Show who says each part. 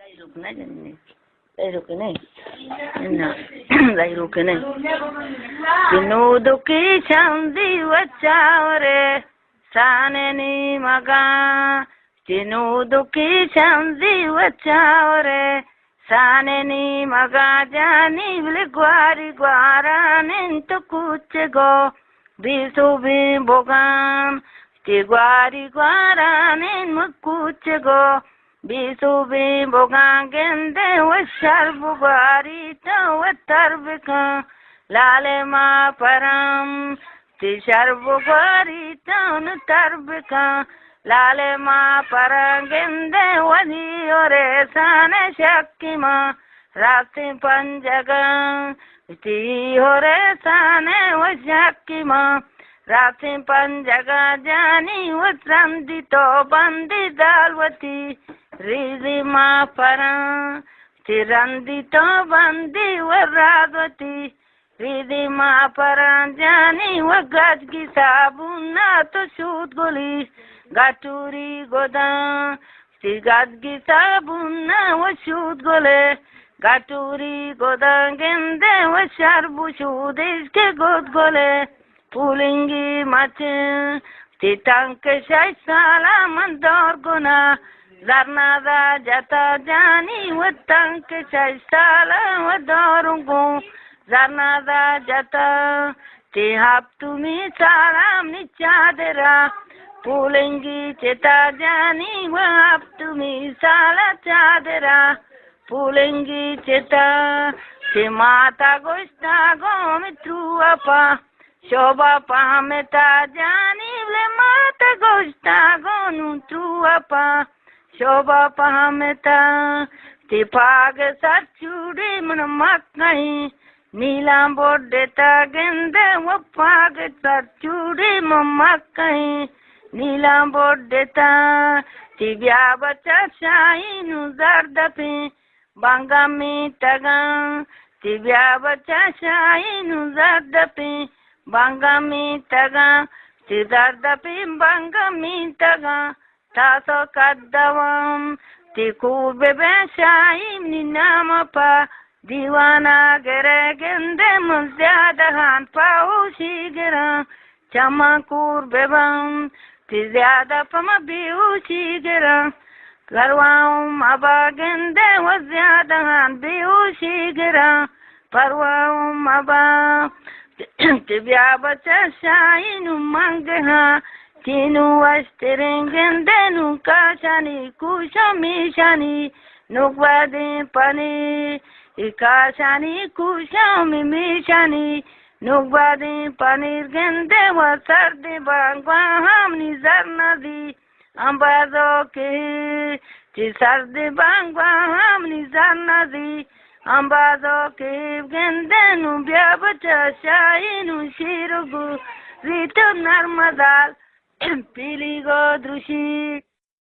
Speaker 1: रुकना जन्ने रुकने ना रुकने दुखी चंदी वच्चावरे साने मगा दुखी चंदी वच्चावरे साने मगा जानी ग्वारी ग्वारा तो कुछ गो बिसु भी बोगाम ग्वारी ग्वारा कुछ गो बिसु भी बोगा गेंदे वो शर्ब ग्वारी तो वो तरबका लाले माँ परम शर्ब ग्वारी तो न तरबका लाले माँ पर गेंदे वही और साने शक्ति माँ रास्ते पंजगा ती हो रे साने वो शक्ति माँ रास्ते पंजगा जानी वो रंदी तो बंदी दालवती रिजी माँ पर रंदी तो बंदी वो राजवती रिजी माँ पर जानी वो गज की साबुन तो सूत गोली गाटूरी गोदा गज की साबुन वो सूत गोले गाटूरी गोदा गेंदे वो शरबू सूद इसके गोद गोले पुलिंगी मच टंक साला मंदोर गुना जरनादा जाता जानी वो टंक साला वो दौरुगो जरनादा जाता हाप तुम्हें सारा निचादरा पुलिंगी चेता जानी वो आप तुम्हें साला चादरा पुलिंगी चेता माता गोष्ठा गो मित्रु अपा शोभा पामेता जानी ले माता गोष्ठा गोनु त्रुअपा शोभा पामेता पाग सचुड़ी मन मकई नीला बोडेता गेंदे वो पाग सचुड़ी मकई नीला बोडेता ब्या बच्चा शाही नु जर्दपी बांगा में तगा ब्या बच्चा शाही नु जर्दपी बांगा में तगा दर्दपी बांगा में तगा तासो कद्दवम खूबे बेशाही निनाम पा दीवाना गरे गेंदे मुज्यादहान पाऊशी गिरा चमकूर बेबम ज्यादा पम बेऊशी गिरा करवाऊं मबा गेंदे वो ज्यादहान बेऊशी गिरा परवाऊं मबा ब्या बच्चा शाही मंगहा तीनू वस्त्रेंगे नु काशानी कुशमी नुकवादे पनी काशानी कुशमी मिशानी नुकवादे पनीर गेंदे व सर्दे बांगवा हमनी जरनदी अंबाजो के सर्दे बांगवा हमनी जरनदी अंबाजो के गेंदे नु ब्या बच्चा शाही नु शिरुगु रीतो नर्मदाल पीली गो दृषि